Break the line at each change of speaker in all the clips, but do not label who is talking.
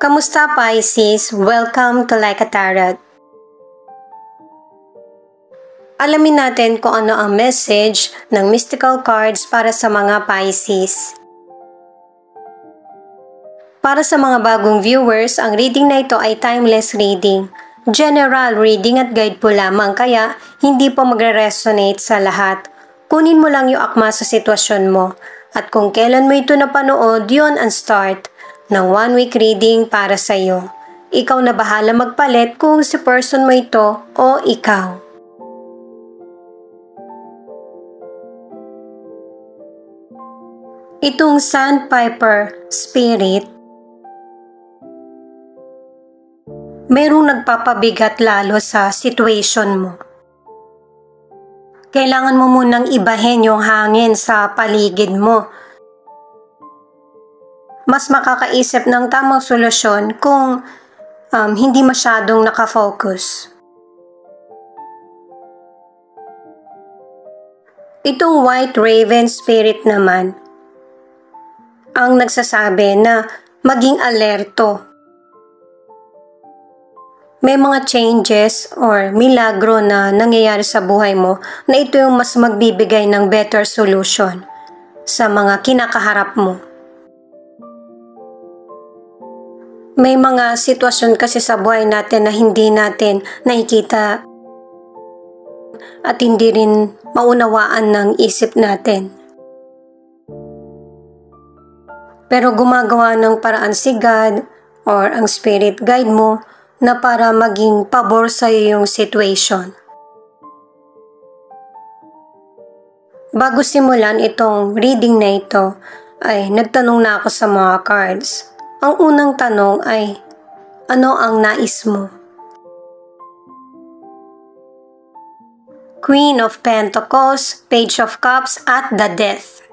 Kamusta Pisces? Welcome to Like a Tarot. Alamin natin kung ano ang message ng mystical cards para sa mga Pisces. Para sa mga bagong viewers, ang reading na ito ay timeless reading. General reading at guide po lamang kaya hindi po magre-resonate sa lahat. Kunin mo lang yung akma sa sitwasyon mo at kung kailan mo ito napanood, yon ang start ng 1 week reading para sa iyo. Ikaw na bahala magpalit kung si person mo ito o ikaw. Itong Sandpiper Spirit, merong nagpapabigat lalo sa situation mo. Kailangan mo munang ibahin yung hangin sa paligid mo. Mas makakaisip ng tamang solusyon kung hindi masyadong nakafocus. Itong White Raven Spirit naman, ang nagsasabi na maging alerto. May mga changes or milagro na nangyayari sa buhay mo na ito yung mas magbibigay ng better solution sa mga kinakaharap mo. May mga sitwasyon kasi sa buhay natin na hindi natin nakikita at hindi rin maunawaan ng isip natin. Pero gumagawa ng paraan si God or ang spirit guide mo na para maging pabor sa iyo yung situation. Bago simulan itong reading na ito, ay nagtanong na ako sa mga cards. Ang unang tanong ay, ano ang nais mo? Queen of Pentacles, Page of Cups at the Death.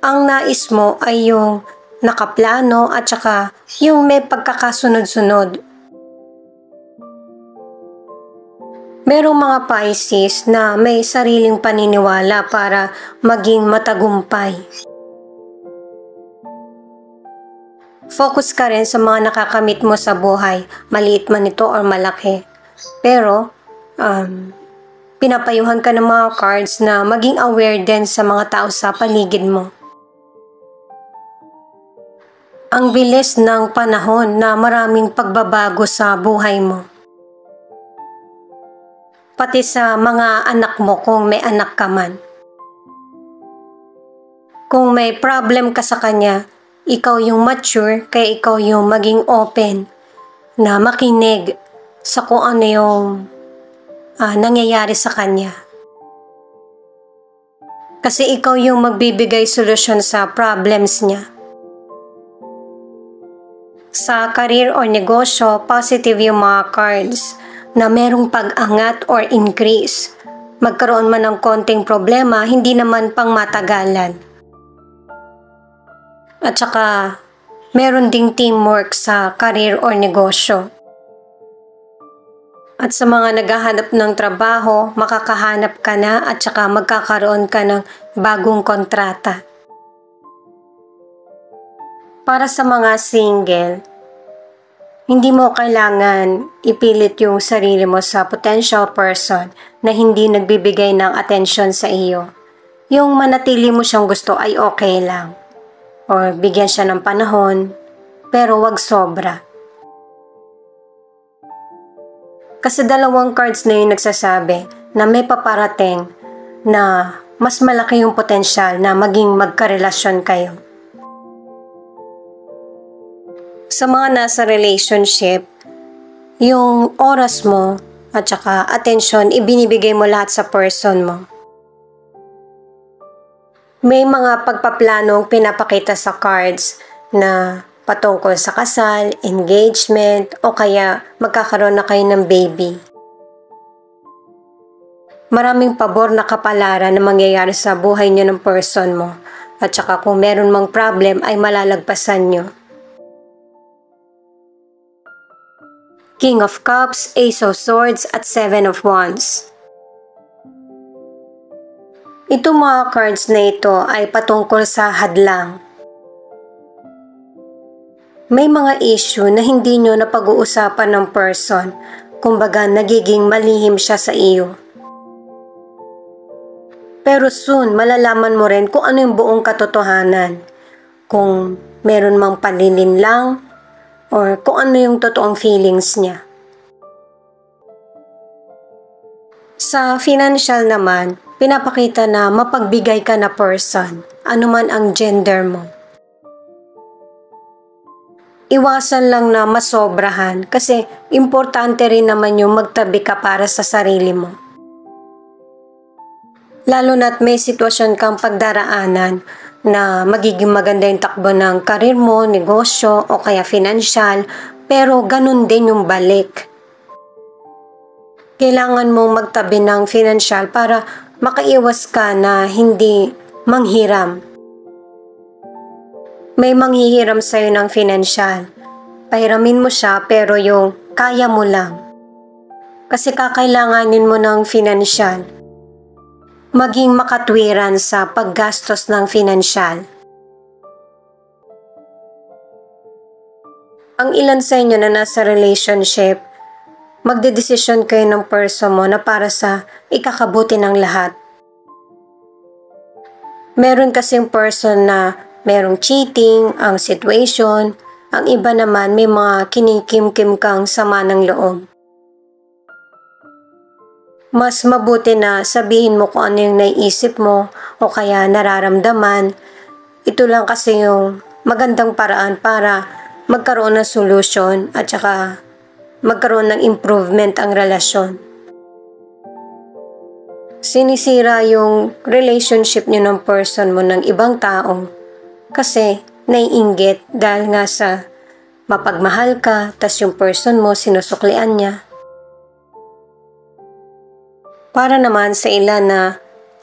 Ang nais mo ay yung nakaplano at saka yung may pagkakasunod-sunod. Merong mga Pisces na may sariling paniniwala para maging matagumpay. Focus ka rin sa mga nakakamit mo sa buhay, maliit man ito or malaki. Pero, pinapayuhan ka ng mga cards na maging aware din sa mga tao sa paligid mo. Ang bilis ng panahon na maraming pagbabago sa buhay mo. Pati sa mga anak mo kung may anak ka man. Kung may problem ka sa kanya, ikaw yung mature, kaya ikaw yung maging open na makinig sa kung ano yung nangyayari sa kanya. Kasi ikaw yung magbibigay solusyon sa problems niya. Sa career o negosyo, positive yung mga cards na merong pag-angat or increase. Magkaroon man ng konting problema, hindi naman pang matagalan. At saka, meron ding teamwork sa career or negosyo. At sa mga naghahanap ng trabaho, makakahanap ka na at saka magkakaroon ka ng bagong kontrata. Para sa mga single, hindi mo kailangan ipilit yung sarili mo sa potential person na hindi nagbibigay ng atensyon sa iyo. Yung manatili mo siyang gusto ay okay lang. Or bigyan siya ng panahon, pero wag sobra. Kasi dalawang cards na yung nagsasabi na may paparating na mas malaki yung potensyal na maging magkarelasyon kayo. Sa mga nasa relationship, yung oras mo at saka atensyon, ibinibigay mo lahat sa person mo. May mga pagpaplanong pinapakita sa cards na patungkol sa kasal, engagement, o kaya magkakaroon na kayo ng baby. Maraming pabor na kapalaran na mangyayari sa buhay niyo ng person mo at saka kung meron mang problem ay malalagpasan niyo. King of Cups, Ace of Swords at 7 of Wands. Itong mga cards na ito ay patungkol sa hadlang. May mga issue na hindi nyo napag-uusapan ng person, kumbaga nagiging malihim siya sa iyo. Pero soon, malalaman mo rin kung ano yung buong katotohanan. Kung meron mang panlilinlang or kung ano yung totoong feelings niya. Sa financial naman, pinapakita na mapagbigay ka na person, anuman ang gender mo. Iwasan lang na masobrahan kasi importante rin naman yung magtabi ka para sa sarili mo. Lalo na't may sitwasyon kang pagdaraanan na magiging maganda yung takbo ng karir mo, negosyo o kaya financial, pero ganun din yung balik. Kailangan mong magtabi ng financial para makaiwas ka na hindi manghiram. May manghihiram sa'yo ng financial. Pahiramin mo siya pero yung kaya mo lang. Kasi kakailanganin mo ng financial. Maging makatwiran sa paggastos ng financial. Ang ilan sa inyo na nasa relationship, magdedesisyon kayo ng person mo na para sa ikakabuti ng lahat. Meron kasing person na merong cheating, ang situation, ang iba naman may mga kinikim-kim kang sama ng loob. Mas mabuti na sabihin mo kung ano yung naiisip mo o kaya nararamdaman. Ito lang kasi yung magandang paraan para magkaroon ng solusyon at saka magkaroon ng improvement ang relasyon. Sinisira yung relationship niyo ng person mo ng ibang tao kasi naiinggit dahil nga sa mapagmahal ka tas yung person mo sinusuklian niya. Para naman sa ilan na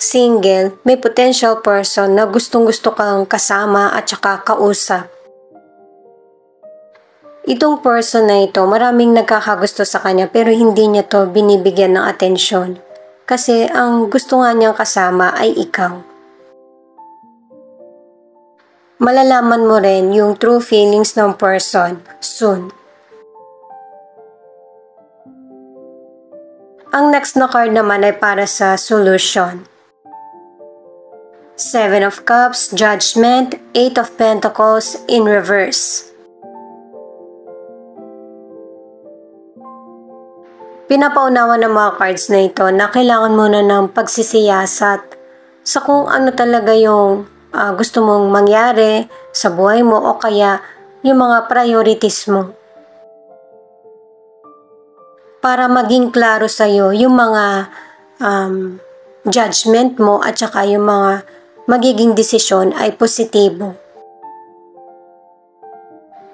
single, may potential person na gustong-gusto kang kasama at saka kausap. Itong person na ito, maraming nagkakagusto sa kanya pero hindi niya to binibigyan ng atensyon. Kasi ang gusto nga niyang kasama ay ikaw. Malalaman mo rin yung true feelings ng person soon. Ang next na card naman ay para sa solution. 7 of Cups, Judgment, 8 of Pentacles in reverse. Pinapaunawa ng mga cards na ito na kailangan mo na ng pagsisiyasat sa kung ano talaga yung gusto mong mangyari sa buhay mo o kaya yung mga priorities mo. Para maging klaro sa iyo yung mga judgment mo at saka yung mga magiging desisyon ay positibo.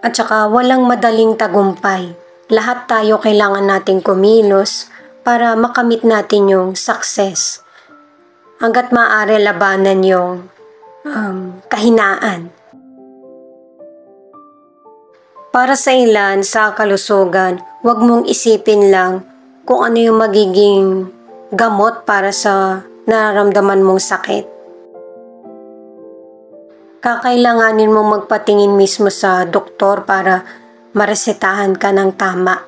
At saka walang madaling tagumpay. Lahat tayo kailangan nating kumilos para makamit natin yung success. Hanggat maaari labanan yung kahinaan. Para sa ilan, sa kalusugan, huwag mong isipin lang kung ano yung magiging gamot para sa nararamdaman mong sakit. Kakailanganin mo magpatingin mismo sa doktor para maresetahan ka ng tama.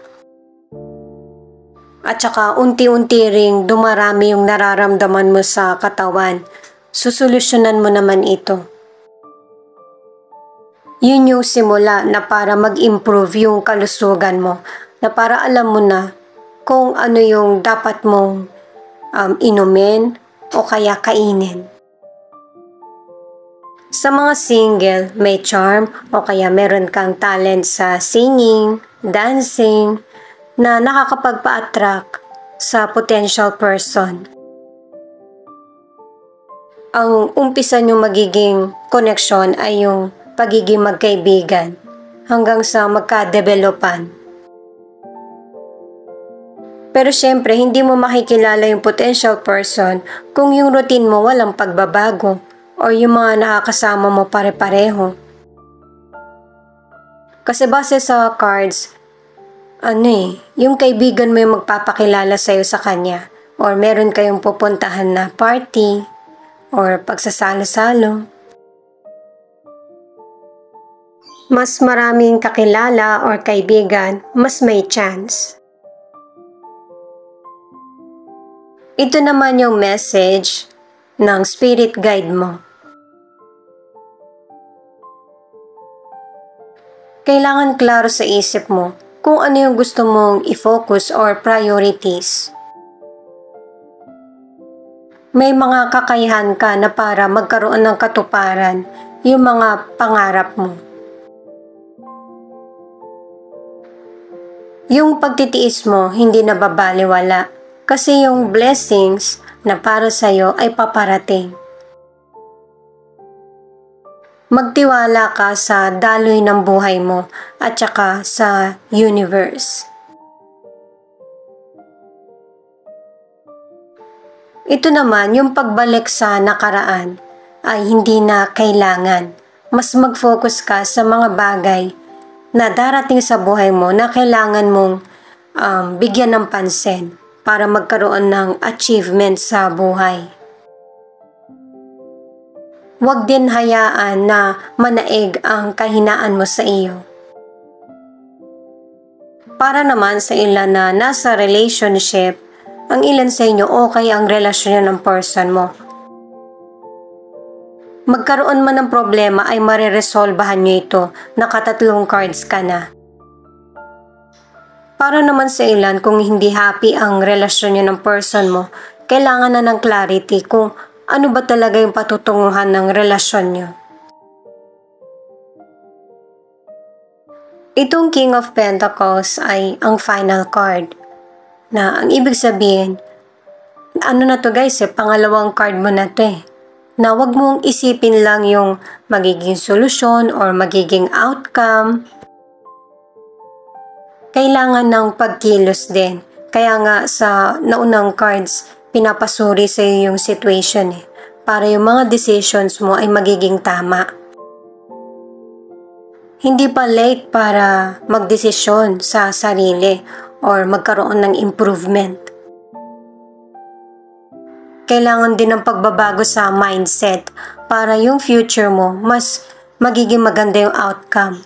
At saka unti-unti ring dumarami yung nararamdaman mo sa katawan. Susolusyonan mo naman ito. Yun yung simula na para mag-improve yung kalusugan mo, na para alam mo na kung ano yung dapat mong inumin o kaya kainin. Sa mga single, may charm o kaya meron kang talent sa singing, dancing, na nakakapagpa-attract sa potential person. Ang umpisa nyo magiging connection ay yung pagiging magkaibigan hanggang sa magka-developan. Pero syempre, hindi mo makikilala yung potential person kung yung routine mo walang pagbabago o yung mga nakakasama mo pare-pareho. Kasi base sa cards, yung kaibigan mo yung magpapakilala sa'yo sa kanya or meron kayong pupuntahan na party or pagsasalo-salo. Mas maraming kakilala or kaibigan, mas may chance. Ito naman yung message ng spirit guide mo. Kailangan klaro sa isip mo kung ano yung gusto mong i-focus or priorities. May mga kakayahan ka na para magkaroon ng katuparan yung mga pangarap mo. Yung pagtitiis mo hindi nababaliwala kasi yung blessings na para sa'yo ay paparating. Magtiwala ka sa daloy ng buhay mo at saka sa universe. Ito naman, yung pagbalik sa nakaraan ay hindi na kailangan. Mas mag-focus ka sa mga bagay na darating sa buhay mo na kailangan mong bigyan ng pansin para magkaroon ng achievement sa buhay. Huwag din hayaan na manaig ang kahinaan mo sa iyo. Para naman sa ilan na nasa relationship, ang ilan sa inyo okay ang relasyon ng person mo. Magkaroon man ng problema ay mareresolbahan nyo ito, nakatatlong cards ka na. Para naman sa ilan kung hindi happy ang relasyon nyo ng person mo, kailangan na ng clarity kung ano ba talaga yung patutunguhan ng relasyon nyo. Itong King of Pentacles ay ang final card. Na ang ibig sabihin, ano na to guys pangalawang card mo na to Na wag mong isipin lang yung magiging solusyon or magiging outcome. Kailangan ng pagkilos din. Kaya nga sa naunang cards, pinapasuri sa iyo yung situation para yung mga decisions mo ay magiging tama. Hindi pa late para magdesisyon sa sarili or magkaroon ng improvement. Kailangan din ng pagbabago sa mindset para yung future mo mas magiging maganda yung outcome.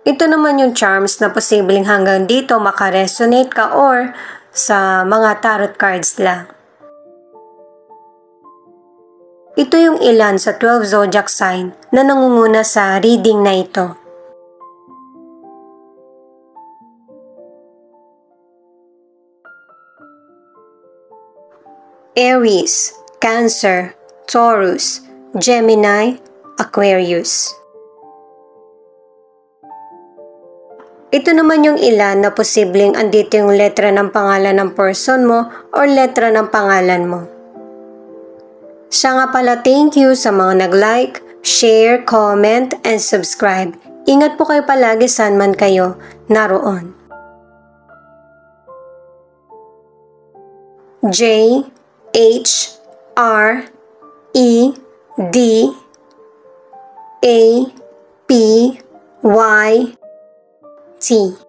Ito naman yung charms na posibleng hanggang dito makaresonate ka or sa mga tarot cards lang. Ito yung ilan sa 12 zodiac sign na nangunguna sa reading na ito. Aries, Cancer, Taurus, Gemini, Aquarius. Ito naman yung ilan na posibleng andito yung letra ng pangalan ng person mo or letra ng pangalan mo. Siya nga pala, thank you sa mga nag-like, share, comment, and subscribe. Ingat po kayo palagi saan man kayo naroon. J, H, R, E, D, A, P, Y, T.